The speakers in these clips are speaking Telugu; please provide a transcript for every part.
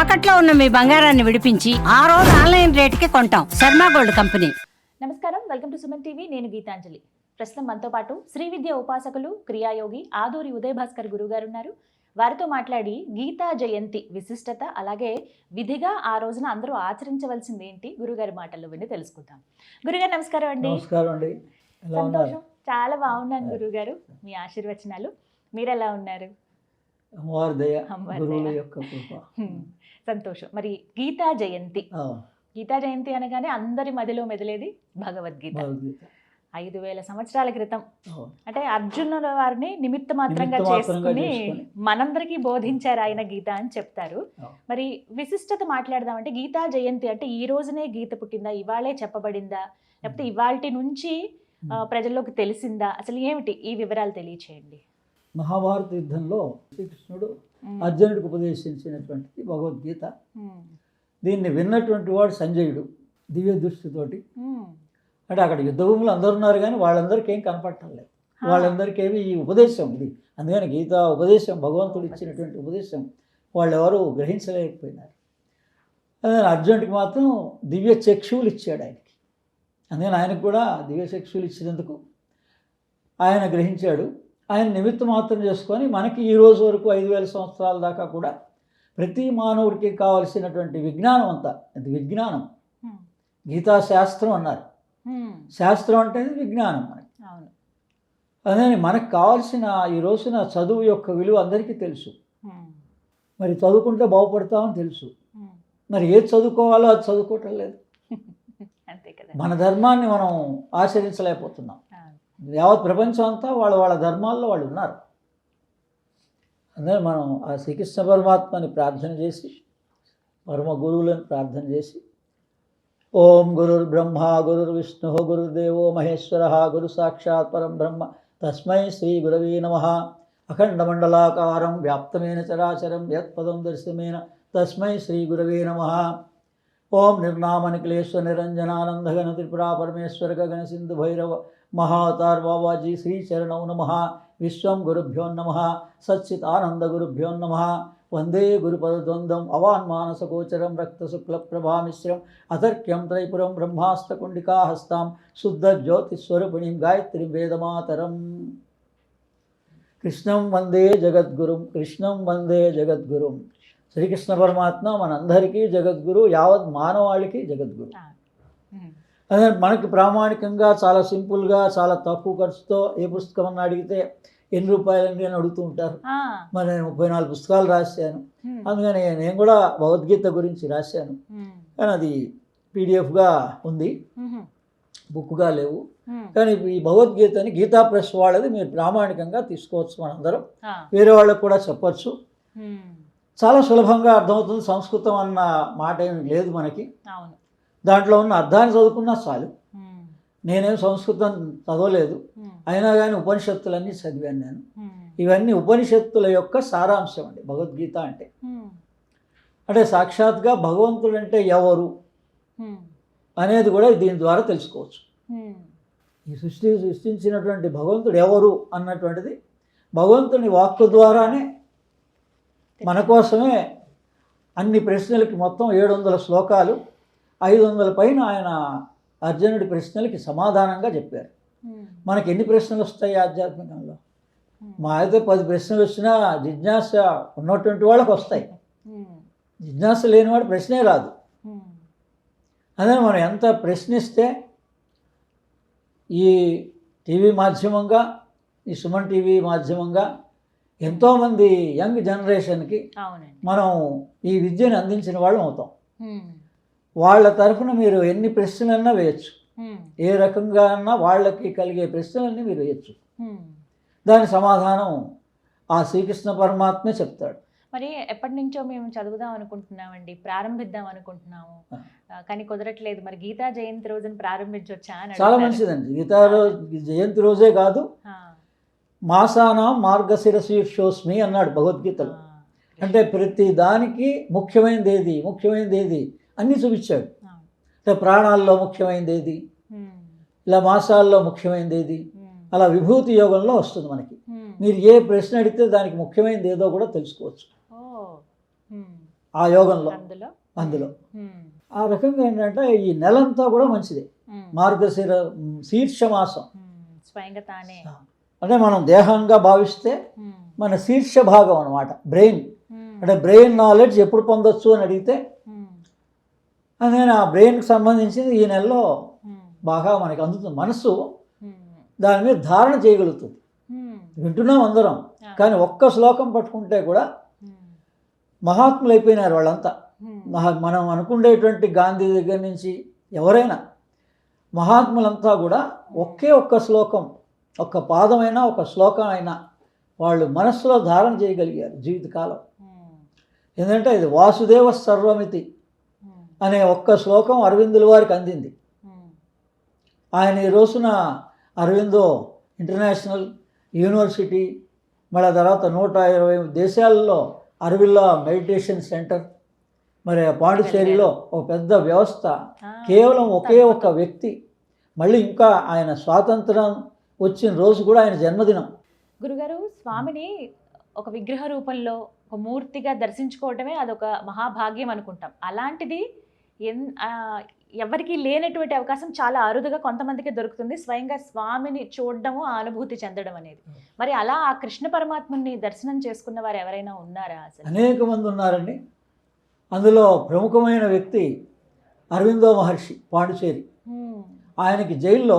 తాకట్లో ఉన్న మీ బంగారాన్ని విడిపించి ఆ రోజు ఆన్లైన్ రేటుకి కొంటాం. Sharma gold company. నమస్కారం, వెల్కమ్ టు సుమన్ టీవీ. నేను గీతాంజలి. ప్రస్తుతం మనతో పాటు శ్రీ విద్య ఉపాసకులు క్రియాయోగి ఆదూరి ఉదయ్ భాస్కర్ గురుగారు ఉన్నారు. వారితో మాట్లాడి గీతా జయంతి విశిష్టత, అలాగే విధిగా ఆ రోజున అందరూ ఆచరించవలసింది ఏంటి గురుగారి మాటల్లో విని తెలుసుకుందాం. గురుగారు నమస్కారం అండి. నమస్కారం అండి. సంతోషం, చాలా బాగున్నాను గురుగారు. మీ ఆశీర్వచనాలు. మీరు ఎలా ఉన్నారు? అమ్మవారి దయ, గురువుల యొక్క కృప. సంతోషం. మరి గీతా జయంతి, గీతా జయంతి అనగానే అందరి మదిలో మెదిలేది భగవద్గీత. 5000 సంవత్సరాల క్రితం అంటే అర్జునుల వారిని నిమిత్త మాత్రంగా చేసుకుని మనందరికీ బోధించారు ఆయన గీత అని చెప్తారు. మరి విశిష్టత మాట్లాడదామంటే గీతా జయంతి అంటే ఈ రోజునే గీత పుట్టిందా, ఇవాళే చెప్పబడిందా, లేకపోతే ఇవాల్టి నుంచి ప్రజల్లోకి తెలిసిందా, అసలు ఏమిటి ఈ వివరాలు తెలియచేయండి. మహాభారత యుద్ధంలో శ్రీకృష్ణుడు అర్జునుడికి ఉపదేశించినటువంటిది భగవద్గీత. దీన్ని విన్నటువంటి వాడు సంజయుడు దివ్య దృష్టితోటి. అంటే అక్కడ యుద్ధ భూములు అందరు ఉన్నారు కానీ వాళ్ళందరికీ ఏం కనపడలేదు. వాళ్ళందరికీ ఏమి ఈ ఉపదేశం ఇది, అందుకని గీతా ఉపదేశం భగవంతుడు ఇచ్చినటువంటి ఉపదేశం వాళ్ళు ఎవరు గ్రహించలేకపోయినారు. అర్జునుడికి మాత్రం దివ్య చక్షువులు ఇచ్చాడు ఆయనకి. అందుకని ఆయనకు కూడా దివ్య చక్షువులు ఇచ్చినందుకు ఆయన గ్రహించాడు. ఆయన నిమిత్తం మాత్రం చేసుకొని మనకి ఈ రోజు వరకు 5000 సంవత్సరాల దాకా కూడా ప్రతి మానవుడికి కావలసినటువంటి విజ్ఞానం అంతా, అది విజ్ఞానం. గీతా శాస్త్రం అన్నారు. శాస్త్రం అంటే విజ్ఞానం మనకి. అదే మనకు కావాల్సిన ఈ రోజున చదువు యొక్క విలువ అందరికీ తెలుసు. మరి చదువుకుంటే బాగుపడతామని తెలుసు. మరి ఏది చదువుకోవాలో అది చదువుకోవటం లేదు. మన ధర్మాన్ని మనం ఆచరించలేకపోతున్నాం. యావత్ ప్రపంచం అంతా వాళ్ళ ధర్మాల్లో వాళ్ళు ఉన్నారు. అందుకని మనం ఆ శ్రీకృష్ణ పరమాత్మని ప్రార్థన చేసి, పరమ గురువులను ప్రార్థన చేసి, ఓం గురుర్ బ్రహ్మ గురుర్ విష్ణు గురుర్దేవో మహేశ్వర గురు సాక్షాత్ పరం బ్రహ్మ తస్మై శ్రీ గురవే నమః. అఖండమండలాకారం వ్యాప్తమైన చరాచరం యత్పదం దర్శనమేన తస్మై శ్రీ గురవే నమః. ఓం నిర్నామ నిఖిలేశ్వర నిరంజనానందఘన త్రిపురా పరమేశ్వర గగన సింధు భైరవ మహావతార్ బాబాజీ శ్రీ చరణౌ నమః. విశ్వం గురుభ్యో నమః. సచ్చిత్ ఆనంద గురుభ్యో నమః. వందే గురుపదద్వంద్వం అవాన్మానసగోచరం రక్తశుక్లప్రభామిశ్రం అతర్క్యం త్రైపురం బ్రహ్మాస్తకుండికాహస్తాం శుద్ధ జ్యోతిస్వరూపిణీం గాయత్రీం వేదమాతరం. కృష్ణం వందే జగద్గురుం, కృష్ణం వందే జగద్గురుం. శ్రీకృష్ణ పరమాత్మ మనందరికీ జగద్గురు, యావత్ మానవాళికి జగద్గురు. అదే మనకి ప్రామాణికంగా చాలా సింపుల్గా చాలా తక్కువ ఖర్చుతో ఏ పుస్తకం అన్న అడిగితే ఎన్ని రూపాయలండి అని అడుగుతూ ఉంటారు. మరి నేను 34 పుస్తకాలు రాశాను. అందుకని నేను కూడా భగవద్గీత గురించి రాశాను, కానీ అది పీడిఎఫ్గా ఉంది, బుక్గా లేవు. కానీ ఈ భగవద్గీతని గీతా ప్రెస్ వాళ్ళది మీరు ప్రామాణికంగా తీసుకోవచ్చు. మనందరం వేరే వాళ్ళకు కూడా చెప్పచ్చు. చాలా సులభంగా అర్థమవుతుంది. సంస్కృతం అన్న మాట ఏమి లేదు మనకి. దాంట్లో ఉన్న అర్థాన్ని చదువుకున్నా చాలు. నేనేం సంస్కృతం చదవలేదు, అయినా కానీ ఉపనిషత్తులన్నీ చదివాను నేను. ఇవన్నీ ఉపనిషత్తుల యొక్క సారాంశం అండి భగవద్గీత అంటే. అంటే సాక్షాత్గా భగవంతుడు అంటే ఎవరు అనేది కూడా దీని ద్వారా తెలుసుకోవచ్చు. ఈ సృష్టించినటువంటి భగవంతుడు ఎవరు అన్నటువంటిది భగవంతుని వాక్కు ద్వారానే మన కోసమే అన్ని ప్రశ్నలకి మొత్తం 700 శ్లోకాలు, 500 పైన ఆయన అర్జునుడి ప్రశ్నలకి సమాధానంగా చెప్పారు. మనకి ఎన్ని ప్రశ్నలు వస్తాయి ఆధ్యాత్మికంలో? మా అయితే 10 ప్రశ్నలు వచ్చినా జిజ్ఞాస ఉన్నటువంటి వాళ్ళకి వస్తాయి. జిజ్ఞాస లేనివాడు ప్రశ్నే రాదు. అదే మనం ఎంత ప్రశ్నిస్తే ఈ టీవీ మాధ్యమంగా, ఈ సుమన్ టీవీ మాధ్యమంగా ఎంతోమంది యంగ్ జనరేషన్కి మనం ఈ విద్యను అందించిన వాళ్ళం అవుతాం. వాళ్ళ తరఫున మీరు ఎన్ని ప్రశ్నలన్నా వేయచ్చు, ఏ రకంగా అన్నా వాళ్ళకి కలిగే ప్రశ్నలన్నీ మీరు వేయచ్చు. దాని సమాధానం ఆ శ్రీకృష్ణ పరమాత్మే చెప్తాడు. మరి ఎప్పటి నుంచో మేము చదువుదాం అనుకుంటున్నామండి, ప్రారంభిద్దాం అనుకుంటున్నాము, కానీ కుదరట్లేదు. మరి గీతా జయంతి రోజున ప్రారంభించవచ్చా అని. చాలా మంచిదండి. గీతా జయంతి రోజే కాదు, మాసానాం మార్గశిరశీర్షోస్మి అన్నాడు భగవద్గీతలో. అంటే ప్రతి దానికి ముఖ్యమైనది ఏది అన్నీ చూపించాడు. అంటే ప్రాణాల్లో ముఖ్యమైనది ఏది, ఇలా మాసాల్లో ముఖ్యమైనది ఏది, అలా విభూతి యోగంలో వస్తుంది మనకి. మీరు ఏ ప్రశ్న అడిగితే దానికి ముఖ్యమైనది ఏదో కూడా తెలుసుకోవచ్చు. ఆ యోగంలో అందులో అందులో ఉమ్, ఆ రకంగా ఏంటంటే ఈ నెలంతా కూడా మంచిదే. ఉమ్, మార్గశిర శీర్షమాసం స్వయంగా తానే అంటే మనం దేహంగా భావిస్తే ఉమ్, మన శీర్ష భాగం అన్నమాట, బ్రెయిన్. ఉమ్, అంటే బ్రెయిన్ నాలెడ్జ్ ఎప్పుడు పొందొచ్చు అని అడిగితే ఉమ్, నేను ఆ బ్రెయిన్కి సంబంధించింది ఈ నెలలో ఉమ్, బాగా మనకి అందుతుంది. మనసు ఉమ్, దాని మీద ధారణ చేయగలుగుతుంది. ఉమ్, వింటున్నాం అందరం, కానీ ఒక్క శ్లోకం పట్టుకుంటే కూడా ఉమ్, మహాత్ములు అయిపోయినారు వాళ్ళంతా. ఉమ్, మనం అనుకునేటువంటి గాంధీ దగ్గర నుంచి ఎవరైనా మహాత్ములంతా కూడా ఒకే ఒక్క శ్లోకం, ఒక్క పాదమైనా ఒక శ్లోకం అయినా వాళ్ళు మనస్సులో ధారణ చేయగలిగారు జీవితకాలం. ఉమ్, ఎందుకంటే ఇది వాసుదేవ సర్వమితి ఉమ్, అనే ఒక్క శ్లోకం అరవిందుల వారికి అందింది. ఉమ్, ఆయన ఈ రోజున అరవిందో ఇంటర్నేషనల్ యూనివర్సిటీ, మళ్ళీ తర్వాత 120 దేశాలలో అరవిల్లా మెడిటేషన్ సెంటర్, మరి పాండిచేరిలో ఒక పెద్ద వ్యవస్థ, కేవలం ఒకే ఒక్క వ్యక్తి. మళ్ళీ ఇంకా ఆయన స్వాతంత్రం వచ్చిన రోజు కూడా ఆయన జన్మదినం. గురుగారు, స్వామిని ఒక విగ్రహ రూపంలో ఒక మూర్తిగా దర్శించుకోవటమే అదొక మహాభాగ్యం అనుకుంటాం. అలాంటిది ఎవరికి లేనటువంటి అవకాశం చాలా అరుదుగా కొంతమందికి దొరుకుతుంది, స్వయంగా స్వామిని చూడడము, ఆ అనుభూతి చెందడం అనేది. మరి అలా ఆ కృష్ణ పరమాత్మని దర్శనం చేసుకున్న వారు ఎవరైనా ఉన్నారా? అసలు అనేక మంది ఉన్నారండి. అందులో ప్రముఖమైన వ్యక్తి అరవిందో మహర్షి, పాండిచేరి. ఆయనకి జైల్లో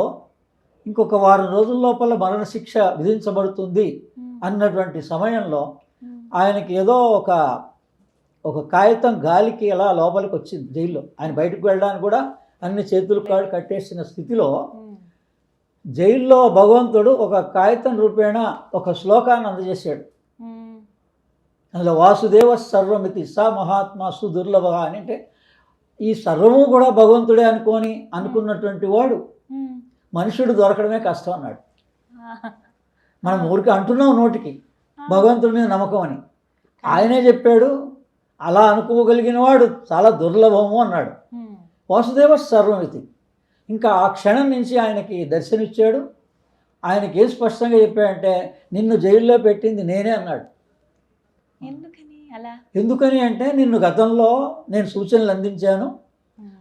ఇంకొక వారం రోజుల లోపల మరణశిక్ష విధించబడుతుంది అన్నటువంటి సమయంలో ఆయనకి ఏదో ఒక కాగితం గాలికి ఎలా లోపలికి వచ్చింది జైల్లో. ఆయన బయటకు వెళ్ళడానికి కూడా అన్ని చేతులు కాళ్ళు కట్టేసిన స్థితిలో జైల్లో భగవంతుడు ఒక కాగితం రూపేణ ఒక శ్లోకాన్ని అందజేశాడు. అందులో వాసుదేవ సర్వమితి స మహాత్మా సుదుర్లభ అని, అంటే ఈ సర్వము కూడా భగవంతుడే అనుకున్నటువంటి వాడు మనుషుడు దొరకడమే కష్టం అన్నాడు. మనం ఊరికి అంటున్నాం నోటికి భగవంతుడి మీద నమ్మకం అని, ఆయనే చెప్పాడు అలా అనుకోగలిగిన వాడు చాలా దుర్లభము అన్నాడు. వాసుదేవ సర్వమితి. ఇంకా ఆ క్షణం నుంచి ఆయనకి దర్శనమిచ్చాడు. ఆయనకి ఏ స్పష్టంగా చెప్పాడంటే నిన్ను జైల్లో పెట్టింది నేనే అన్నాడు. ఎందుకని అంటే నిన్ను గతంలో నేను సూచనలు అందించాను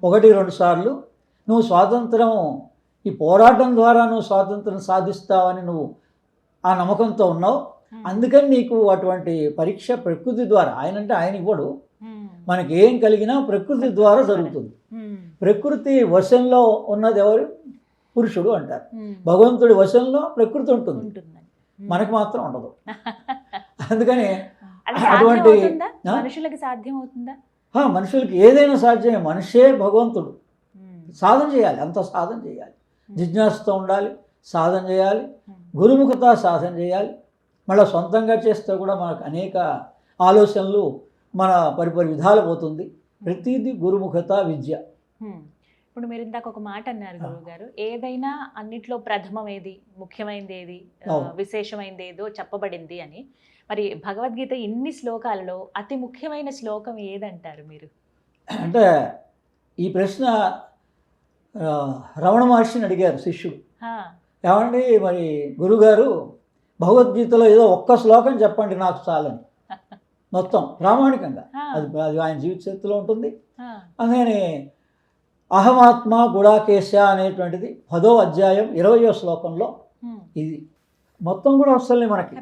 1-2 సార్లు, నువ్వు స్వాతంత్రం ఈ పోరాటం ద్వారా నువ్వు స్వాతంత్రం సాధిస్తావని నువ్వు ఆ నమ్మకంతో ఉన్నావు. అందుకని నీకు అటువంటి పరీక్ష ప్రకృతి ద్వారా, ఆయన ఇవ్వడు, మనకి ఏం కలిగినా ప్రకృతి ద్వారా జరుగుతుంది. ప్రకృతి వశంలో ఉన్నది ఎవరు? పురుషుడు అంటారు. భగవంతుడి వశంలో ప్రకృతి ఉంటుంది, మనకు మాత్రం ఉండదు. అందుకని అటువంటి మనుషులకి సాధ్యం అవుతుందా? మనుషులకి ఏదైనా సాధ్యమే. మనిషే భగవంతుడు. సాధన చేయాలి, అంత సాధన చేయాలి, జిజ్ఞాసతో ఉండాలి, సాధన చేయాలి, గురుముఖత సాధన చేయాలి. మళ్ళీ సొంతంగా చేస్తే కూడా మనకు అనేక ఆలోచనలు మన పరిపరి విధాలు పోతుంది. ప్రతిదీ గురుముఖత విద్య. ఇప్పుడు మీరు ఇందాక ఒక మాట అన్నారు గురువు గారు, ఏదైనా అన్నిట్లో ప్రథమం ఏది, ముఖ్యమైనది ఏది, విశేషమైనది ఏదో చెప్పబడింది అని. మరి భగవద్గీత ఇన్ని శ్లోకాలలో అతి ముఖ్యమైన శ్లోకం ఏదంటారు మీరు? అంటే ఈ ప్రశ్న రమణ మహర్షిని అడిగారు శిష్యుడు. ఏమండి మరి గురుగారు భగవద్గీతలో ఏదో ఒక్క శ్లోకం చెప్పండి నాకు చాలని, మొత్తం ప్రామాణికంగా అది ఆయన జీవిత చరిత్రలో ఉంటుంది. అందుకని అహమాత్మ గుడాకేశ అనేటువంటిది 10వ అధ్యాయం 20వ శ్లోకంలో ఇది మొత్తం కూడా వస్తుంది మనకి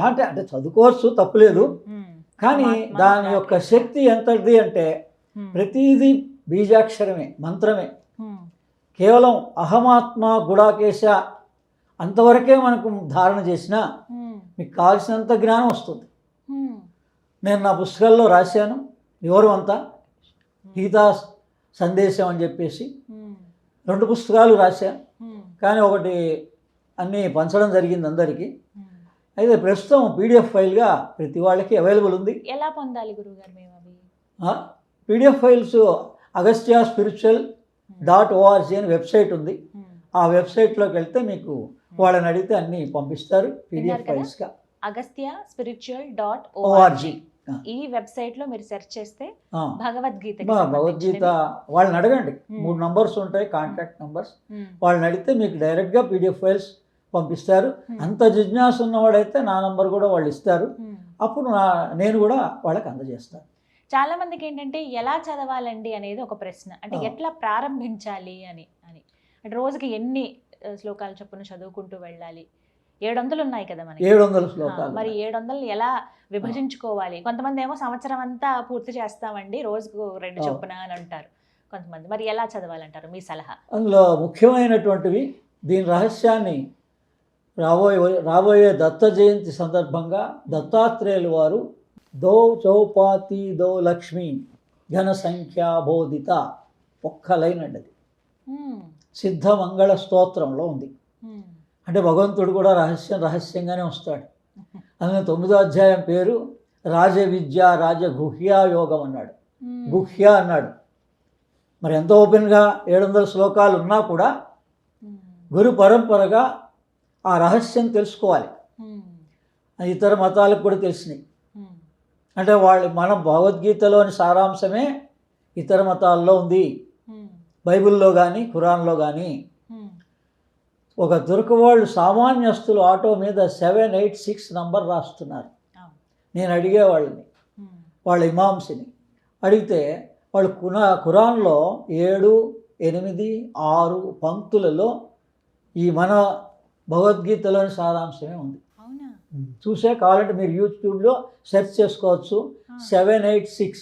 అంటే చదువుకోవచ్చు, తప్పులేదు. కానీ దాని యొక్క శక్తి ఎంతది అంటే ప్రతిదీ బీజాక్షరమే, మంత్రమే. కేవలం అహమాత్మ గుడాకేశ అంతవరకే మనకు ధారణ చేసినా మీకు కావాల్సినంత జ్ఞానం వస్తుంది. నేను నా పుస్తకాల్లో రాశాను వివరం అంతా, గీతా సందేశం అని చెప్పేసి 2 పుస్తకాలు రాశాను. కానీ ఒకటి అన్నీ పంచడం జరిగింది అందరికీ. అయితే ప్రస్తుతం PDF ఫైల్గా ప్రతి వాళ్ళకి అవైలబుల్ ఉంది. ఎలా పొందాలి గురువుగారు మేము అవి? PDF ఫైల్స్ agastyaspiritual.org అని వెబ్సైట్ ఉంది. ఆ వెబ్సైట్లోకి వెళ్తే మీకు వాళ్ళని అడిగితే అన్నీ పంపిస్తారు PDF ఫైల్స్గా. agastyaspiritual.org ఈ వెబ్సైట్లో మీరు సెర్చ్ చేస్తే భగవద్గీత వాళ్ళని అడగండి. 3 నంబర్స్ ఉంటాయి, కాంటాక్ట్ నంబర్స్. వాళ్ళని అడిగితే మీకు డైరెక్ట్గా PDF ఫైల్స్ పంపిస్తారు. అంత జిజ్ఞాస ఉన్నవాడైతే నా నంబర్ కూడా వాళ్ళు ఇస్తారు. అప్పుడు నేను కూడా వాళ్ళకి అందజేస్తాను. చాలా మందికి ఏంటంటే ఎలా చదవాలండి అనేది ఒక ప్రశ్న. అంటే ఎట్లా ప్రారంభించాలి అని అని అంటే రోజుకి ఎన్ని శ్లోకాలు చొప్పున చదువుకుంటూ వెళ్ళాలి? 700 ఉన్నాయి కదా మనకి. 700 శ్లోకాలు. మరి 700 ఎలా విభజించుకోవాలి? కొంతమంది ఏమో సంవత్సరం అంతా పూర్తి చేస్తామండి, రోజుకు 2 చొప్పున అని అంటారు కొంతమంది. మరి ఎలా చదవాలంటారు మీ సలహా? అందులో ముఖ్యమైనటువంటివి, దీని రహస్యాన్ని రాబోయే దత్త జయంతి సందర్భంగా దత్తాత్రేయులు వారు దో చౌపాతి దో లక్ష్మి ఘన సంఖ్యా బోధిత ఒక్క లైన్ అండి అది సిద్ధ మంగళ స్తోత్రంలో ఉంది. అంటే భగవంతుడు కూడా రహస్యంగానే వస్తాడు. అందులో 9వ అధ్యాయం పేరు రాజ విద్య రాజగుహ్యా యోగం అన్నాడు. గుహ్య అన్నాడు. మరి ఎంతో ఓపెన్గా 700 శ్లోకాలు ఉన్నా కూడా గురు పరంపరగా ఆ రహస్యం తెలుసుకోవాలి. ఇతర మతాలకు కూడా తెలిసినాయి. అంటే మనం భగవద్గీతలోని సారాంశమే ఇతర మతాల్లో ఉంది. బైబిల్లో కానీ ఖురాన్లో కానీ ఒక తుర్కవాళ్ళు సామాన్యస్తులు ఆటో మీద 786 నంబర్ రాస్తున్నారు. నేను అడిగేవాళ్ళని, వాళ్ళ ఇమామ్స్ని అడిగితే వాళ్ళు ఖురాన్లో 7, 8, 6 పంక్తులలో ఈ మన భగవద్గీతలోని సారాంశమే ఉంది. చూసే కావాలంటే మీరు యూట్యూబ్లో సెర్చ్ చేసుకోవచ్చు. 786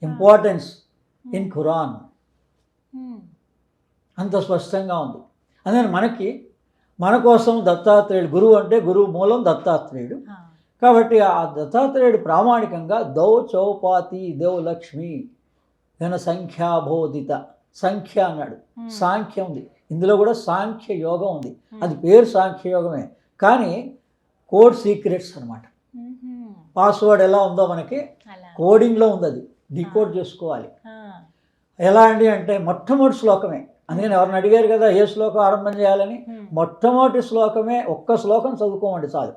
ఇంపార్టెన్స్ ఇన్ ఖురాన్ అంత స్పష్టంగా ఉంది. అందుకని మన కోసం దత్తాత్రేయుడు గురువు, అంటే గురువు మూలం దత్తాత్రేయుడు. కాబట్టి ఆ దత్తాత్రేయుడు ప్రామాణికంగా దౌ చౌపాతి దేవ లక్ష్మి ఘన సంఖ్యాబోధిత సంఖ్య అన్నాడు. సాంఖ్యం ఉంది, ఇందులో కూడా సాంఖ్య యోగం ఉంది. అది పేరు సాంఖ్య యోగమే, కానీ కోడ్ సీక్రెట్స్ అనమాట. పాస్వర్డ్ ఎలా ఉందో మనకి కోడింగ్లో ఉంది, అది డీకోడ్ చేసుకోవాలి. ఎలా అండి అంటే మొట్టమొదటి శ్లోకమే. అందుకని ఎవరిని అడిగారు కదా ఏ శ్లోకం ఆరంభం చేయాలని, మొట్టమొదటి శ్లోకమే ఒక్క శ్లోకం చదువుకోమండి చాలు.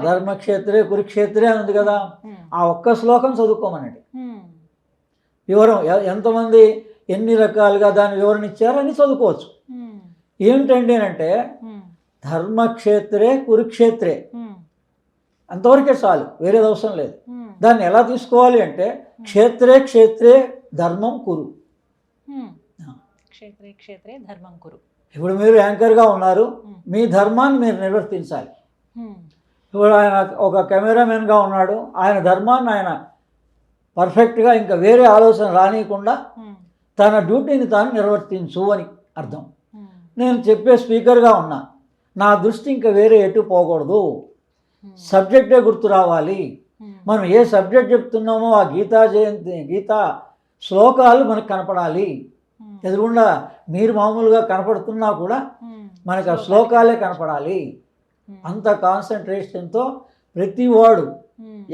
ధర్మక్షేత్రే కురుక్షేత్రే ఉంది కదా, ఆ ఒక్క శ్లోకం చదువుకోమనండి. వివరం ఎంతమంది ఎన్ని రకాలుగా దాని వివరణ ఇచ్చారో అని చదువుకోవచ్చు. ఏమిటండి అంటే ధర్మక్షేత్రే కురుక్షేత్రే అంతవరకే చాలు, వేరేది అవసరం లేదు. దాన్ని ఎలా తీసుకోవాలి అంటే క్షేత్రే క్షేత్రే ధర్మం కురు. క్షేత్రే క్షేత్రే ధర్మం కురు. ఇప్పుడు మీరు యాంకర్గా ఉన్నారు, మీ ధర్మాన్ని మీరు నిర్వర్తించాలి. ఇప్పుడు ఆయన ఒక కెమెరామెన్గా ఉన్నాడు, ఆయన ధర్మాన్ని ఆయన పర్ఫెక్ట్గా ఇంకా వేరే ఆలోచన రానియకుండా తన డ్యూటీని తాను నిర్వర్తించు అని అర్థం. నేను చెప్పే స్పీకర్గా ఉన్నా, నా దృష్టి ఇంకా వేరే ఎటు పోకూడదు, సబ్జెక్టే గుర్తు రావాలి. మనం ఏ సబ్జెక్ట్ చెప్తున్నామో ఆ గీతా శ్లోకాలు మనకు కనపడాలి. ఎదురుగుండా మీరు మామూలుగా కనపడుతున్నా కూడా మనకు ఆ శ్లోకాలే కనపడాలి. అంత కాన్సన్ట్రేషన్తో ప్రతివాడు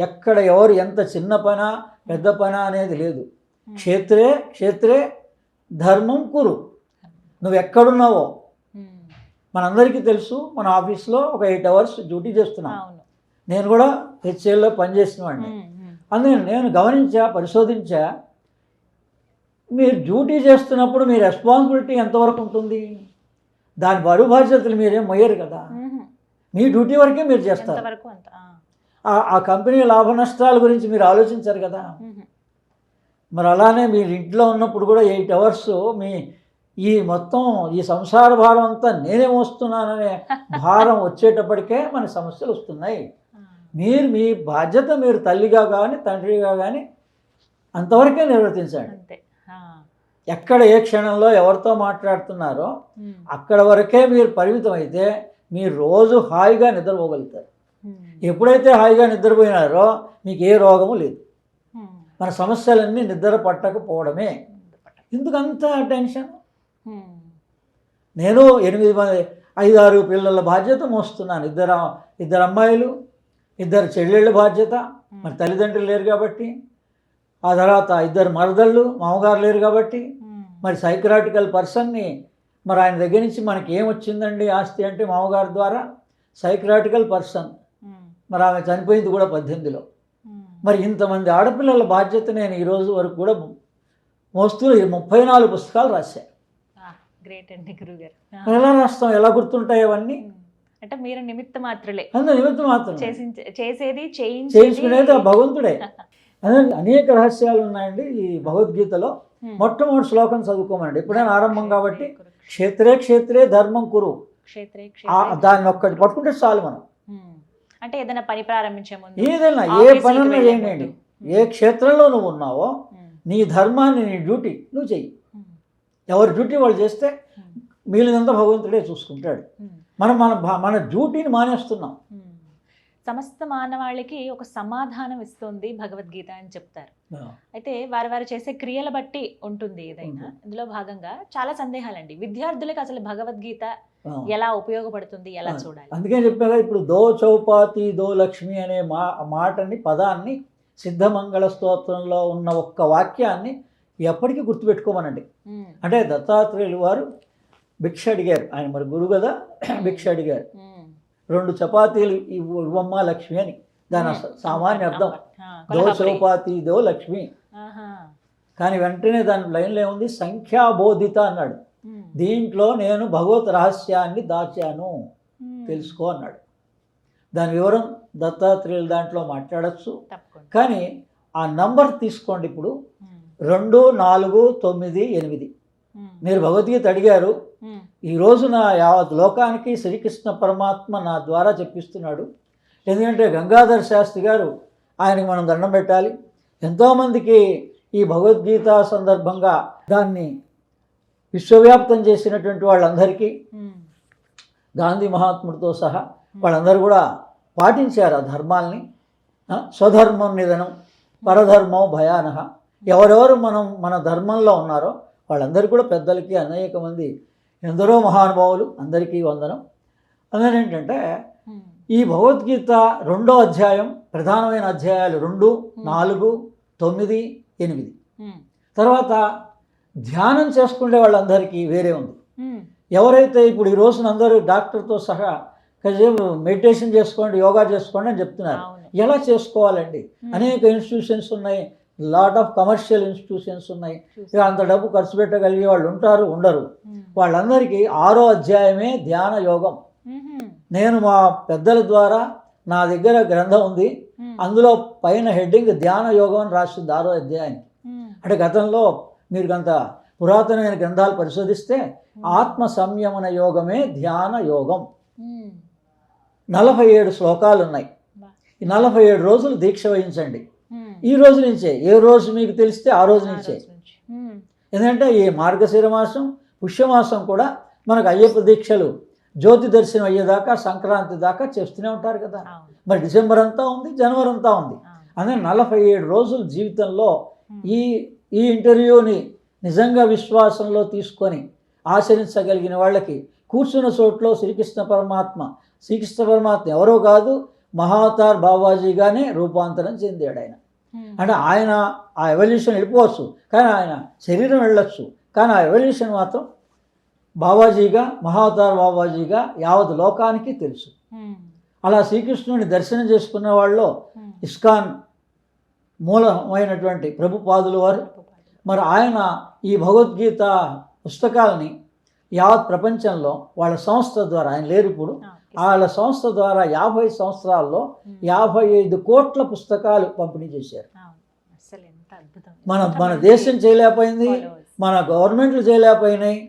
ఎక్కడ ఎవరు ఎంత చిన్న పన పెద్ద పన అనేది లేదు. క్షేత్రే క్షేత్రే ధర్మం కురు. నువ్వు ఎక్కడున్నావో మనందరికీ తెలుసు. మన ఆఫీస్లో ఒక 8 hours డ్యూటీ చేస్తున్నాను. నేను కూడా హెచ్ఏల్లో పనిచేసిన వాడిని. అందుకని నేను గమనించా, పరిశోధించా, మీరు డ్యూటీ చేస్తున్నప్పుడు మీ రెస్పాన్సిబిలిటీ ఎంతవరకు ఉంటుంది? దాని బరువు బాధ్యతలు మీరేం మొయ్యరు కదా, మీ డ్యూటీ వరకే మీరు చేస్తారు. ఆ కంపెనీ లాభ నష్టాల గురించి మీరు ఆలోచించరు కదా. మరి అలానే మీరు ఇంట్లో ఉన్నప్పుడు కూడా 8 hours ఈ మొత్తం ఈ సంసార భారం అంతా నేనే మోస్తున్నాననే భారం వచ్చేటప్పటికే మన సమస్యలు వస్తున్నాయి. మీ బాధ్యత మీరు తల్లిగా కానీ తండ్రిగా కానీ అంతవరకే నిర్వర్తించండి. ఎక్కడ ఏ క్షణంలో ఎవరితో మాట్లాడుతున్నారో అక్కడ వరకే మీరు పరిమితం అయితే మీరు రోజు హాయిగా నిద్రపోగలుగుతారు. ఎప్పుడైతే హాయిగా నిద్రపోయినారో మీకు ఏ రోగము లేదు. మన సమస్యలన్నీ నిద్ర పట్టకపోవడమే. ఎందుకంత టెన్షన్? నేను 5-6 పిల్లల బాధ్యత మోస్తున్నాను. ఇద్దరు అమ్మాయిలు, 2 చెల్లెళ్ళ బాధ్యత. మరి తల్లిదండ్రులు లేరు కాబట్టి, ఆ తర్వాత 2 మరదళ్ళు, మామగారు లేరు కాబట్టి, మరి సైకరాటికల్ పర్సన్ని మరి ఆయన దగ్గర నుంచి మనకి ఏమొచ్చిందండి ఆస్తి అంటే మామగారి ద్వారా సైకరాటికల్ పర్సన్. మరి ఆమె చనిపోయింది కూడా 18లో. మరి ఇంతమంది ఆడపిల్లల బాధ్యత నేను ఈరోజు వరకు కూడా మోస్తూ 34 పుస్తకాలు రాశాను. గ్రేట్ అండి గురుగారు. ఎలా రాస్తాం, ఎలా గుర్తుంటాయి అవన్నీ? అంటే మీరు నిమిత్త మాత్రలే. నిమిత్త మాత్రం చేసేది చేయించుకునేది భగవంతుడే. అదే అనేక రహస్యాలు ఉన్నాయండి ఈ భగవద్గీతలో. మొట్టమొదటి శ్లోకం చదువుకోమండి ఎప్పుడైనా ఆరంభం కాబట్టి. క్షేత్రే క్షేత్రే ధర్మం కురు, క్షేత్రే దాన్ని ఒక్కటి పట్టుకుంటే చాలు మనం. అంటే ఏదైనా పని ప్రారంభించే ముందు, ఏదైనా ఏ పనున్నా చేయండి, ఏ క్షేత్రంలో నువ్వు ఉన్నావో నీ ధర్మాన్ని, నీ డ్యూటీ నువ్వు చెయ్యి. ఎవరి డ్యూటీ వాళ్ళు చేస్తే మిగిలినంతా భగవంతుడే చూసుకుంటాడు. మనం మన మన డ్యూటీని మానేస్తున్నాం. సమస్త మానవాళికి ఒక సమాధానం ఇస్తుంది భగవద్గీత అని చెప్తారు. అయితే వారు చేసే క్రియల బట్టి ఉంటుంది ఏదైనా. ఇందులో భాగంగా చాలా సందేహాలండి. విద్యార్థులకు అసలు భగవద్గీత ఎలా ఉపయోగపడుతుంది, ఎలా చూడాలి? అందుకే చెప్పాగా ఇప్పుడు దో చౌపాతి దో లక్ష్మి అనే మాటని, పదాన్ని సిద్ధమంగళ స్తోత్రంలో ఉన్న ఒక్క వాక్యాన్ని ఎప్పటికీ గుర్తుపెట్టుకోమనండి. అంటే దత్తాత్రేయులు వారు భిక్ష అడిగారు, ఆయన మరి గురువు కదా, భిక్ష అడిగారు. 2 చపాతీలు ఇవ్వమ్మ లక్ష్మి అని దాని సామాన్య అర్థం. దో చౌపాతి దో లక్ష్మి. కానీ వెంటనే దాని లైన్లో ఏముంది, సంఖ్యాబోధిత అన్నాడు. దీంట్లో నేను భగవత్ రహస్యాన్ని దాచాను, తెలుసుకో అన్నాడు. దాని వివరం దత్తాత్రేయులు దాంట్లో మాట్లాడచ్చు. కానీ ఆ నంబర్ తీసుకోండి. ఇప్పుడు 2, 4, 9, 8 మీరు భగవద్గీత అడిగారు. ఈ రోజున యావత్ లోకానికి శ్రీకృష్ణ పరమాత్మ నా ద్వారా చెప్పిస్తున్నాడు. ఎందుకంటే గంగాధర్ శాస్త్రి గారు, ఆయనకి మనం దండం పెట్టాలి. ఎంతోమందికి ఈ భగవద్గీత సందర్భంగా దాన్ని విశ్వవ్యాప్తం చేసినటువంటి వాళ్ళందరికీ, గాంధీ మహాత్ముడితో సహా వాళ్ళందరూ కూడా పాటించారు ఆ ధర్మాల్ని. స్వధర్మం నిధనం పరధర్మం భయానహ. ఎవరెవరు మన ధర్మంలో ఉన్నారో వాళ్ళందరూ కూడా పెద్దలకి, అనేక మంది ఎందరో మహానుభావులు, అందరికీ వందనం. అందుకని ఏంటంటే ఈ భగవద్గీత 2వ అధ్యాయం, ప్రధానమైన అధ్యాయాలు 2, 4, 9, 8. తర్వాత ధ్యానం చేసుకునే వాళ్ళందరికీ వేరే ఉంది. ఎవరైతే ఇప్పుడు ఈ రోజున అందరూ డాక్టర్తో సహా కాసేపు మెడిటేషన్ చేసుకోండి, యోగా చేసుకోండి అని చెప్తున్నారు. ఎలా చేసుకోవాలండి? అనేక ఇన్స్టిట్యూషన్స్ ఉన్నాయి, లాట్ ఆఫ్ కమర్షియల్ ఇన్స్టిట్యూషన్స్ ఉన్నాయి. అంత డబ్బు ఖర్చు పెట్టగలిగే వాళ్ళు ఉంటారు, ఉండరు. వాళ్ళందరికీ 6వ అధ్యాయమే ధ్యాన యోగం. నేను మా పెద్దల ద్వారా నా దగ్గర గ్రంథం ఉంది, అందులో పైన హెడ్డింగ్ ధ్యాన యోగం అని రాసింది 6వ అధ్యాయానికి. అంటే గతంలో మీరు అంత పురాతనమైన గ్రంథాలు పరిశోధిస్తే ఆత్మ సంయమన యోగమే ధ్యాన యోగం. 47 శ్లోకాలు ఉన్నాయి. ఈ 47 రోజులు దీక్ష వహించండి. ఈ రోజు నుంచే, ఏ రోజు మీకు తెలిస్తే ఆ రోజు నుంచే. ఎందుకంటే ఈ మార్గశిర మాసం, పుష్యమాసం కూడా మనకు అయ్యప్ప దీక్షలు జ్యోతి దర్శనం అయ్యేదాకా, సంక్రాంతి దాకా చేస్తూనే ఉంటారు కదా. మరి డిసెంబర్ అంతా ఉంది, జనవరి అంతా ఉంది. అందుకని 47 రోజులు జీవితంలో ఈ ఇంటర్వ్యూని నిజంగా విశ్వాసంలో తీసుకొని ఆచరించగలిగిన వాళ్ళకి కూర్చున్న చోట్లో శ్రీకృష్ణ పరమాత్మ ఎవరో కాదు, మహావతార్ బాబాజీగానే రూపాంతరం చెందాడు ఆయన. అంటే ఆయన ఆ ఎవల్యూషన్ వెళ్ళిపోవచ్చు, కానీ ఆయన శరీరం వెళ్ళొచ్చు, కానీ ఆ ఎవల్యూషన్ మాత్రం బాబాజీగా, మహావతార్ బాబాజీగా యావత్ లోకానికి తెలుసు. అలా శ్రీకృష్ణుని దర్శనం చేసుకున్న వాళ్ళు ఇస్కాన్ మూలమైనటువంటి ప్రభుపాదుల వారు, మరి ఆయన ఈ భగవద్గీత పుస్తకాలని యావత్ ప్రపంచంలో వాళ్ళ సంస్థ ద్వారా, ఆయన లేరు ఇప్పుడు, వాళ్ళ సంస్థ ద్వారా 50 సంవత్సరాల్లో 55 కోట్ల పుస్తకాలు పంపిణీ చేశారు. మన దేశం చేయలేకపోయింది, మన గవర్నమెంట్లు చేయలేకపోయినాయి,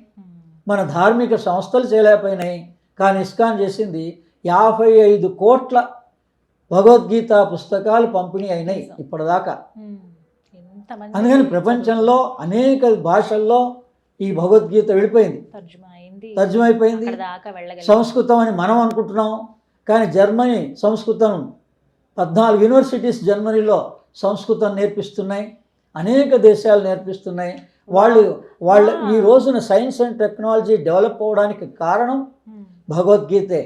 మన ధార్మిక సంస్థలు చేయలేకపోయినాయి. కానీ ఇస్కాన్ చేసింది 55 కోట్ల భగవద్గీత పుస్తకాలు పంపిణీ అయినాయి ఇప్పటిదాకా. అందుకని ప్రపంచంలో అనేక భాషల్లో ఈ భగవద్గీత వెళ్ళిపోయింది, తర్జుమా అయిపోయింది. సంస్కృతం అని మనం అనుకుంటున్నాం, కానీ జర్మనీ సంస్కృతం 14 యూనివర్సిటీస్ జర్మనీలో సంస్కృతం నేర్పిస్తున్నాయి, అనేక దేశాలు నేర్పిస్తున్నాయి. వాళ్ళు ఈ రోజున సైన్స్ అండ్ టెక్నాలజీ డెవలప్ అవ్వడానికి కారణం భగవద్గీతే,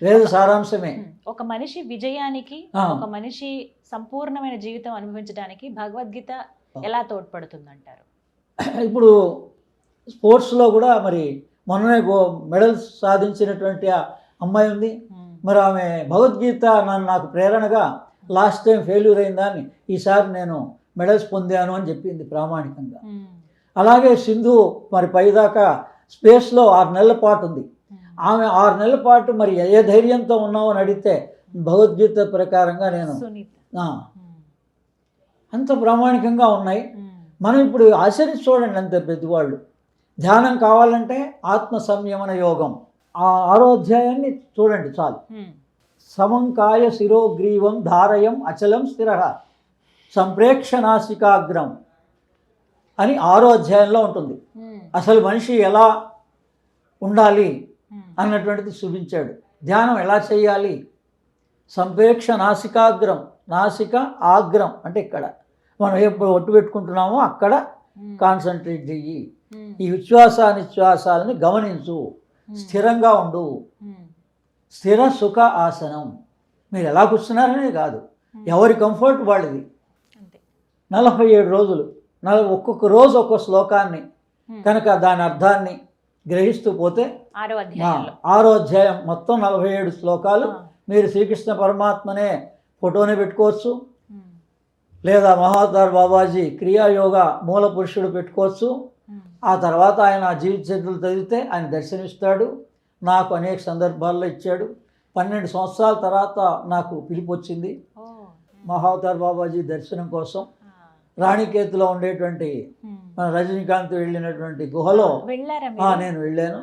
వేద సారాంశమే. ఒక మనిషి విజయానికి, ఒక మనిషి సంపూర్ణమైన జీవితం అనుభవించడానికి భగవద్గీత ఎలా తోడ్పడుతుందంటారు? ఇప్పుడు స్పోర్ట్స్లో కూడా మరి మొన్ననే మెడల్స్ సాధించినటువంటి అమ్మాయి ఉంది. మరి ఆమె భగవద్గీత నాకు ప్రేరణగా లాస్ట్ టైం ఫెయిల్యూర్ అయిందని ఈసారి నేను మెడల్స్ పొందాను అని చెప్పింది ప్రామాణికంగా. అలాగే సింధు మరి పైదాకా స్పేస్లో 6 నెలల పాటు ఉంది. ఆమె 6 నెలల పాటు మరి ఏ ధైర్యంతో ఉన్నావు అని అడిగితే భగవద్గీత ప్రకారంగా నేను అంత ప్రామాణికంగా ఉన్నాయి. మనం ఇప్పుడు ఆచరించి చూడండి అంతే ప్రతి వాళ్ళు. ధ్యానం కావాలంటే ఆత్మ సంయమన యోగం, ఆ 6వ అధ్యాయాన్ని చూడండి చాలు. సమంకాయ శిరోగ్రీవం ధారయం అచలం స్థిర సంప్రేక్ష నాసికాగ్రం అని 6వ అధ్యాయంలో ఉంటుంది. అసలు మనిషి ఎలా ఉండాలి అన్నటువంటిది చూపించాడు. ధ్యానం ఎలా చేయాలి? సంప్రేక్ష నాసికాగ్రం, నాసిక ఆగ్రం అంటే ఇక్కడ మనం ఎప్పుడు ఒట్టు పెట్టుకుంటున్నామో అక్కడ కాన్సన్ట్రేట్ చెయ్యి. ఈ ఉచ్ఛ్వాస నిశ్వాసాలని గమనించు, స్థిరంగా ఉండు. స్థిర సుఖ ఆసనం. మీరు ఎలా కూర్చున్నారనే కాదు, ఎవరి కంఫర్ట్ వాళ్ళది. 47 రోజులు, ఒక్కొక్క రోజు ఒక్కొక్క శ్లోకాన్ని కనుక దాని అర్థాన్ని గ్రహిస్తూ పోతే 6వ అధ్యాయం మొత్తం 47 శ్లోకాలు. మీరు శ్రీకృష్ణ పరమాత్మనే ఫోటోనే పెట్టుకోవచ్చు, లేదా మహావతార్ బాబాజీ క్రియాయోగ మూల పురుషుడు పెట్టుకోవచ్చు. ఆ తర్వాత ఆయన జీవిత చరిత్రలు చదివితే ఆయన దర్శనమిస్తాడు. నాకు అనేక సందర్భాల్లో ఇచ్చాడు. 12 సంవత్సరాల తర్వాత నాకు పిలుపు వచ్చింది మహావతార్ బాబాజీ దర్శనం కోసం. రాణికేతులో ఉండేటువంటి మన రజనీకాంత్ వెళ్ళినటువంటి గుహలో నేను వెళ్ళాను.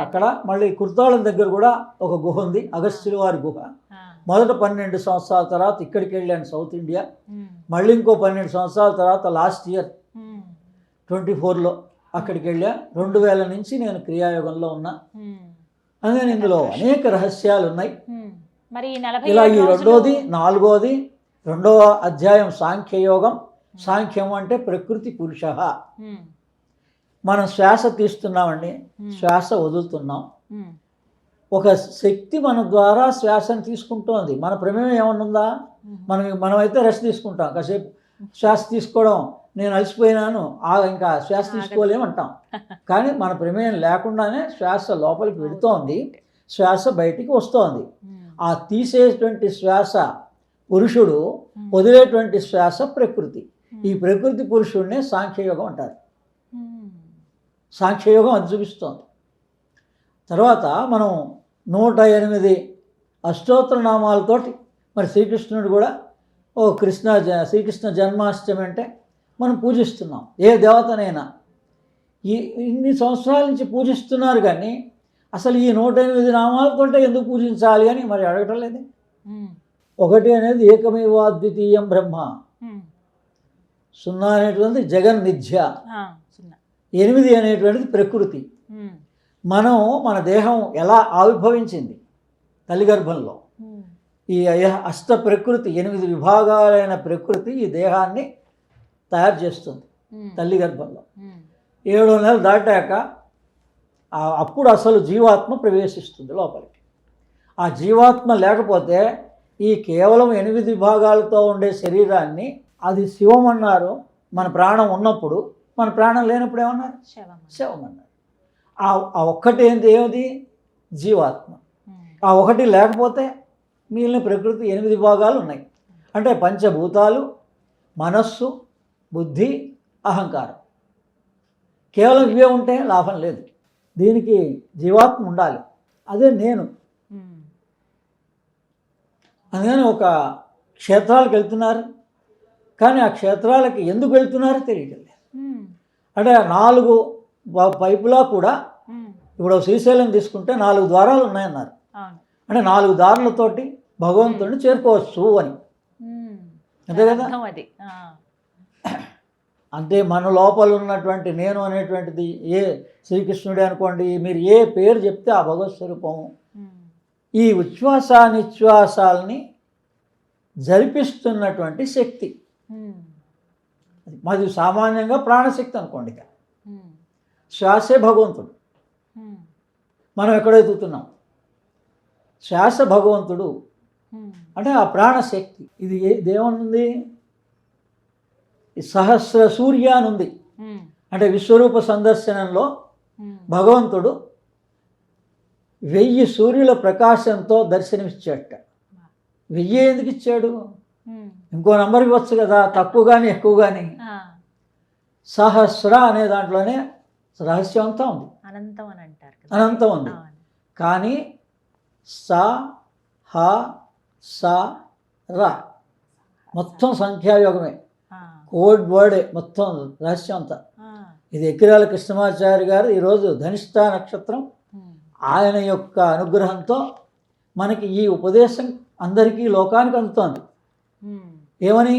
అక్కడ మళ్ళీ కుర్తాళం దగ్గర కూడా ఒక గుహ ఉంది, అగస్త్యుల వారి గుహ. మొదట 12 సంవత్సరాల తర్వాత ఇక్కడికి వెళ్ళాను సౌత్ ఇండియా. మళ్ళీ ఇంకో 12 సంవత్సరాల తర్వాత లాస్ట్ ఇయర్ 24లో అక్కడికి వెళ్ళా. 2000 నుంచి నేను క్రియాయోగంలో ఉన్నా. అందుకని ఇందులో అనేక రహస్యాలు ఉన్నాయి. ఇలా ఈ 4వది 4వది 2వ అధ్యాయం సాంఖ్యయోగం. సాంఖ్యం అంటే ప్రకృతి పురుష. మనం శ్వాస తీస్తున్నామండి, శ్వాస వదులుతున్నాం. ఒక శక్తి మన ద్వారా శ్వాసను తీసుకుంటోంది. మన ప్రమేయం ఏమన్నా ఉందా? మనమైతే రెస్ట్ తీసుకుంటాం, కాసేపు శ్వాస తీసుకోవడం, నేను అలసిపోయినాను ఇంకా శ్వాస తీసుకోలేమంటాం. కానీ మన ప్రమేయం లేకుండానే శ్వాస లోపలికి వెళుతోంది, శ్వాస బయటికి వస్తోంది. ఆ తీసేటువంటి శ్వాస పురుషుడు, వదిలేటువంటి శ్వాస ప్రకృతి. ఈ ప్రకృతి పురుషుడినే సాంఖ్యయోగం అంటారు. సాంఖ్యయోగం అది చూపిస్తోంది. తర్వాత మనం 108 అష్టోత్తర నామాలతోటి మరి శ్రీకృష్ణుడు కూడా శ్రీకృష్ణ జన్మాష్టమి అంటే మనం పూజిస్తున్నాం. ఏ దేవతనైనా ఇన్ని సంవత్సరాల నుంచి పూజిస్తున్నారు, కానీ అసలు ఈ 108 నామాలతోటే ఎందుకు పూజించాలి అని మరి అడగటం లేదు. 1 అనేది ఏకమేవాద్వితీయం బ్రహ్మ, 0 అనేటువంటిది జగన్నిధ్య, 8 అనేటువంటిది ప్రకృతి. మన దేహం ఎలా ఆవిర్భవించింది? తల్లి గర్భంలో. ఈ అష్ట ప్రకృతి, 8 విభాగాలైన ప్రకృతి ఈ దేహాన్ని తయారు చేస్తుంది తల్లి గర్భంలో. 7వ నెల దాటాక అప్పుడు అసలు జీవాత్మ ప్రవేశిస్తుంది లోపలికి. ఆ జీవాత్మ లేకపోతే ఈ కేవలం 8 విభాగాలతో ఉండే శరీరాన్ని అది శివం అన్నారు మన ప్రాణం ఉన్నప్పుడు. మన ప్రాణం లేనప్పుడు ఏమన్నారు? శవం అన్నారు. ఆ ఒక్కటి ఏమిటి? జీవాత్మ. ఆ ఒకటి లేకపోతే మిగిలిన ప్రకృతి 8 విభాగాలు ఉన్నాయి. అంటే పంచభూతాలు, మనస్సు, బుద్ధి, అహంకారం. కేవలం ఇవే ఉంటే లాభం లేదు. దీనికి జీవాత్మ ఉండాలి. అదే నేను. అందుకని ఒక క్షేత్రాలకు వెళ్తున్నారు, కానీ ఆ క్షేత్రాలకి ఎందుకు వెళ్తున్నారో తెలియటం లేదు. అంటే 4 పైపులా కూడా ఇప్పుడు శ్రీశైలం తీసుకుంటే 4 ద్వారాలు ఉన్నాయన్నారు. అంటే 4 దారులతోటి భగవంతుడిని చేరుకోవచ్చు అని, అంతే కదా? అంటే మన లోపల ఉన్నటువంటి నేను అనేటువంటిది ఏ శ్రీకృష్ణుడే అనుకోండి, మీరు ఏ పేరు చెప్తే ఆ భగవత్ స్వరూపము. ఈ ఉచ్ఛ్వాస నిశ్వాసాలని జరిపిస్తున్నటువంటి శక్తి మాది. సామాన్యంగా ప్రాణశక్తి అనుకోండి, శ్వాసే భగవంతుడు. మనం ఎక్కడ ఎదుగుతున్నాం? శ్వాస భగవంతుడు అంటే ఆ ప్రాణశక్తి. ఇది దేవనుంది? సహస్ర సూర్య అని ఉంది. అంటే విశ్వరూప సందర్శనంలో భగవంతుడు 1000 సూర్యుల ప్రకాశంతో దర్శనమిచ్చాట. 1000 ఎందుకు ఇచ్చాడు? ఇంకో నంబర్ ఇవ్వచ్చు కదా, తక్కువ కానీ ఎక్కువ కానీ. సహస్ర అనే దాంట్లోనే రహస్యం అంతా ఉంది, అనంతం ఉంది. కానీ స హ స ర మొత్తం సంఖ్యాయోగమే, ఆ, కోడ్ వర్డే మొత్తం రహస్యం అంతా. ఆ, ఇది ఎక్కిరాల కృష్ణమాచారి గారు ఈరోజు ధనిష్ఠా నక్షత్రం, ఉమ్, ఆయన యొక్క అనుగ్రహంతో మనకి ఈ ఉపదేశం అందరికీ లోకానికి అందుతోంది. ఉమ్, ఏమని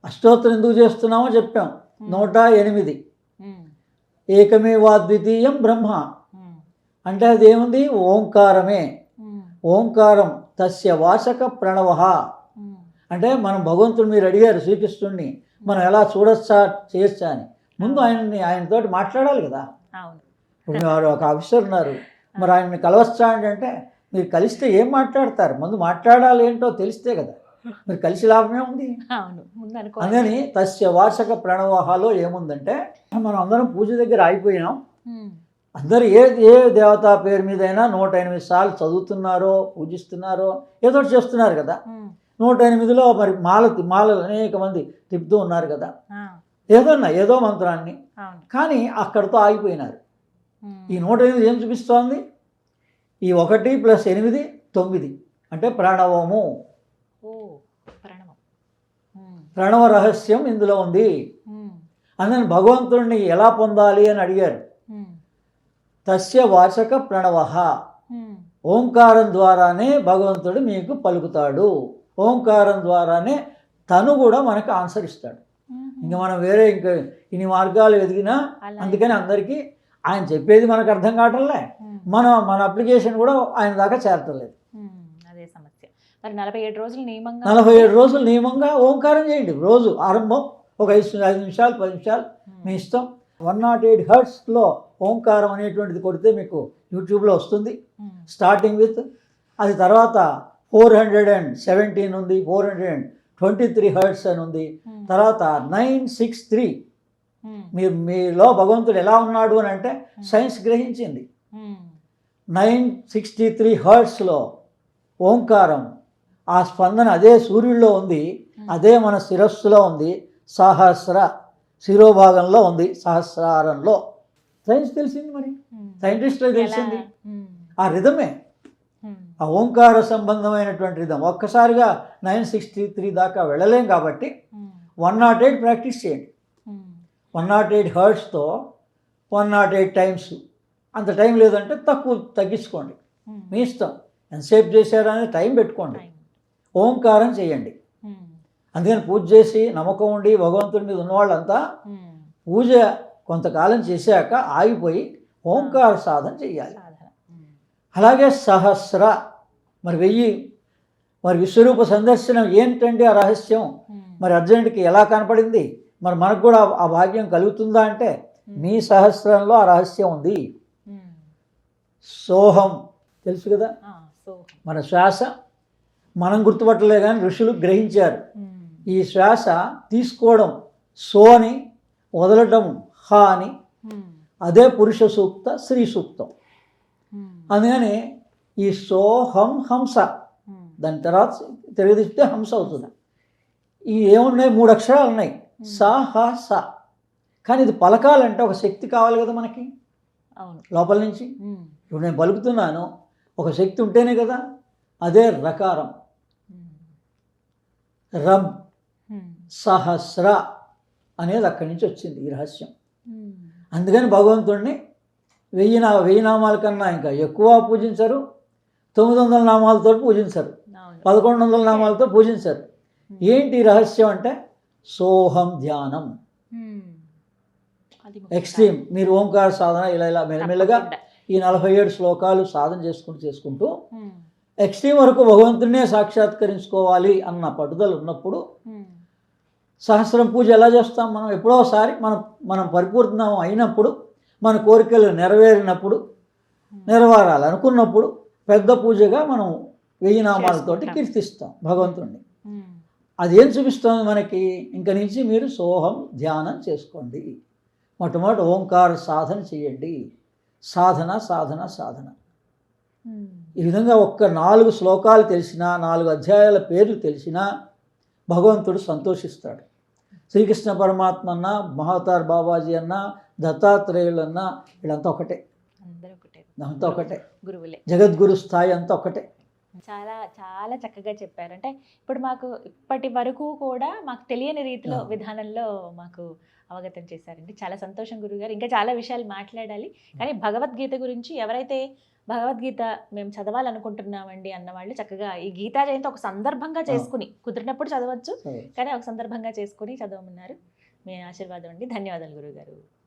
అష్టోత్తరం ఎందుకు చేస్తున్నామో చెప్పాం. 108 ఉమ్, ఏకమేవాద్వితీయం బ్రహ్మ ఉమ్, అంటే అది ఏముంది? ఓంకారమే. ఉమ్, ఓంకారం తస్య వాచక ప్రణవ. ఉమ్, అంటే మనం భగవంతుడు, మీరు అడిగారు శ్రీకృష్ణుడిని మనం ఎలా చూడొచ్చా చేయొచ్చా అని. ముందు ఆయనతోటి మాట్లాడాలి కదా. అవును. ఇప్పుడు వారు ఒక ఆఫీసర్ ఉన్నారు, మరి ఆయన్ని కలవచ్చా అంటే మీరు కలిస్తే ఏం మాట్లాడతారు? ముందు మాట్లాడాలి ఏంటో తెలిస్తే కదా మీరు కలిసి లాభమే ఉంది. అవును, ముందు అనుకోవాలి. అందుకని తస్య వాచక ప్రణవహాలో ఏముందంటే, మనం అందరం పూజ దగ్గర ఆగిపోయినాం. ఉమ్, అందరు ఏ దేవతా పేరు మీదైనా 108 సార్లు చదువుతున్నారో పూజిస్తున్నారో ఏదో ఒకటి చేస్తున్నారు కదా. ఉమ్, 108లో మరి మాలలు అనేక మంది తిప్పుతూ ఉన్నారు కదా, ఆ, ఏదో మంత్రాన్ని. అవును. కానీ అక్కడితో ఆగిపోయినారు. ఉమ్, ఈ 108 ఏం చూపిస్తోంది? ఈ 1 + 8 9 అంటే ప్రణవము. ఓ ప్రణవం. ఉమ్, ప్రణవ రహస్యం ఇందులో ఉంది. ఉమ్, అందుకని భగవంతుడిని ఎలా పొందాలి అని అడిగారు. ఉమ్, తస్య వాచక ప్రణవ. ఉమ్, ఓంకారం ద్వారానే భగవంతుడు మీకు పలుకుతాడు. ఓంకారం ద్వారానే తను కూడా మనకు ఆన్సర్ ఇస్తాడు. ఉమ్, ఇంకా మనం వేరే ఇన్ని మార్గాలు వెతికినా, అందుకని అందరికీ ఆయన చెప్పేది మనకు అర్థం కావట్లే, ఉమ్, మన అప్లికేషన్ కూడా ఆయన దాకా చేరటలేదు. ఉమ్, అదే సమస్య. మరి 47 రోజులు నియమంగా 47 రోజులు నియమంగా ఓంకారం చేయండి. రోజు ఆరంభం ఒక 5 నిమిషాలు 10 నిమిషాలు మీ ఇష్టం. 108 హెర్ట్జ్లో ఓంకారం అనేటువంటిది కొడితే మీకు యూట్యూబ్లో వస్తుంది. ఉమ్, స్టార్టింగ్ విత్ అది, తర్వాత 417 ఉంది, 423 హెర్ట్జ్ అని ఉంది, ఉమ్, తర్వాత 963. ఉమ్, మీలో భగవంతుడు ఎలా ఉన్నాడు అని అంటే సైన్స్ గ్రహించింది. ఉమ్, 963 హెర్ట్జ్లో ఓంకారం, ఆ స్పందన అదే సూర్యుడిలో ఉంది, అదే మన శిరస్సులో ఉంది, సహస్ర శిరోభాగంలో ఉంది, సహస్రారంలో. సైన్స్ తెలిసింది, మరి ఉమ్, సైంటిస్టులకు తెలిసింది. ఉమ్, ఆ రిధమే, ఉమ్, ఆ ఓంకార సంబంధమైనటువంటి రిధం. ఒక్కసారిగా 963 దాకా వెళ్ళలేం కాబట్టి ఉమ్, 108 ప్రాక్టీస్ చేయండి. ఉమ్, 108 హెర్ట్జ్తో 108 టైమ్స్. అంత టైం లేదంటే తగ్గించుకోండి, ఉమ్, మీ ఇష్టం. ఎంతసేపు చేశారని టైం పెట్టుకోండి. టైం. ఓంకారం చేయండి. ఉమ్, అందుకని పూజ చేసి నమ్మకం ఉండి భగవంతుడి మీద ఉన్నవాళ్ళంతా ఉమ్, పూజ కొంతకాలం చేశాక ఆగిపోయి ఓంకార సాధన చేయాలి. సాధన. ఉమ్, అలాగే సహస్ర, మరి 1000. మరి విశ్వరూప సందర్శనం ఏంటండి ఆ రహస్యం? ఉమ్, మరి అర్జునుడికి ఎలా కనపడింది? మరి మనకు కూడా ఆ భాగ్యం కలుగుతుందా అంటే మీ సహస్రంలో ఆ రహస్యం ఉంది. ఉమ్, సోహం తెలుసు కదా, ఆ, సో మన శ్వాస మనం గుర్తుపట్టలే కానీ ఋషులు గ్రహించారు. ఉమ్, ఈ శ్వాస తీసుకోవడం సో అని, వదలటం హ అని. ఉమ్, అదే పురుష సూక్త, స్త్రీ సూక్తం. ఉమ్, అందుకని ఈ సోహం హంస, ఉమ్, దాని తర్వాత తిరగదిస్తే హంస అవుతుంది. ఈ ఏమున్నాయి? 3 అక్షరాలు ఉన్నాయి, స హ స. కానీ ఇది పలకాలంటే ఒక శక్తి కావాలి కదా మనకి అవును. లోపల నుంచి. ఉమ్, ఇప్పుడు నేను పలుకుతున్నాను, ఒక శక్తి ఉంటేనే కదా. అదే రకారం, ఉమ్, రబ్ ఉమ్, సహస్ర అనేది అక్కడి నుంచి వచ్చింది ఈ రహస్యం. ఉమ్, అందుకని భగవంతుడిని 1000 నామాల కన్నా ఇంకా ఎక్కువ పూజించరు, 900 నామాలతో పూజించరు, అవును. 1100 నామాలతో పూజించరు. ఏంటి రహస్యం అంటే సోహం ధ్యానం. ఉమ్, అది ఎక్స్ట్రీమ్. మీరు ఓంకార సాధన ఇలా మెల్లమెల్లగా తప్పకుండా. ఈ 47 శ్లోకాలు సాధన చేసుకుంటూ ఉమ్, ఎక్స్ట్రీమ్ వరకు భగవంతుడినే సాక్షాత్కరించుకోవాలి అన్న పట్టుదల ఉన్నప్పుడు ఉమ్, సహస్రం పూజ ఎలా చేస్తాం మనం? ఎప్పుడోసారి మనం పరిపూర్ణం అయినప్పుడు, మన కోరికలు నెరవేరినప్పుడు, నెరవేరాలనుకున్నప్పుడు పెద్ద పూజగా మనం 1000 నామాలతోటి కీర్తిస్తాం భగవంతుడిని. ఉమ్, అదేం చూపిస్తుంది మనకి? ఇంక నుంచి మీరు సోహం ధ్యానం చేసుకోండి. మొట్టమొదటి ఓంకార సాధన చేయండి. సాధన సాధన సాధన. ఉమ్, ఈ విధంగా ఒక్క 4 శ్లోకాలు తెలిసినా, 4 అధ్యాయాల పేర్లు తెలిసినా భగవంతుడు సంతోషిస్తాడు. శ్రీకృష్ణ పరమాత్మ అన్నా, మహావతార్ బాబాజీ అన్నా, దత్తాత్రేయులు అన్నా, వీళ్ళంతా ఒకటే. అందరూ ఒకటే, అంతా ఒకటే. గురువులే. జగద్గురు స్థాయి అంతా ఒకటే. చాలా చాలా చక్కగా చెప్పారు. అంటే ఇప్పుడు మాకు ఇప్పటి వరకు కూడా మాకు తెలియని రీతిలో విధానంలో మాకు అవగతం చేశారండి. చాలా సంతోషం గురుగారు. ఇంకా చాలా విషయాలు మాట్లాడాలి. కానీ భగవద్గీత గురించి ఎవరైతే భగవద్గీత మేము చదవాలనుకుంటున్నామండి అన్నవాళ్ళు చక్కగా ఈ గీతా జయంతి ఒక సందర్భంగా చేసుకుని, కుదిరినప్పుడు చదవచ్చు, కానీ ఒక సందర్భంగా చేసుకుని చదవమన్నారు. మీ ఆశీర్వాదం అండి. ధన్యవాదాలు గురుగారు.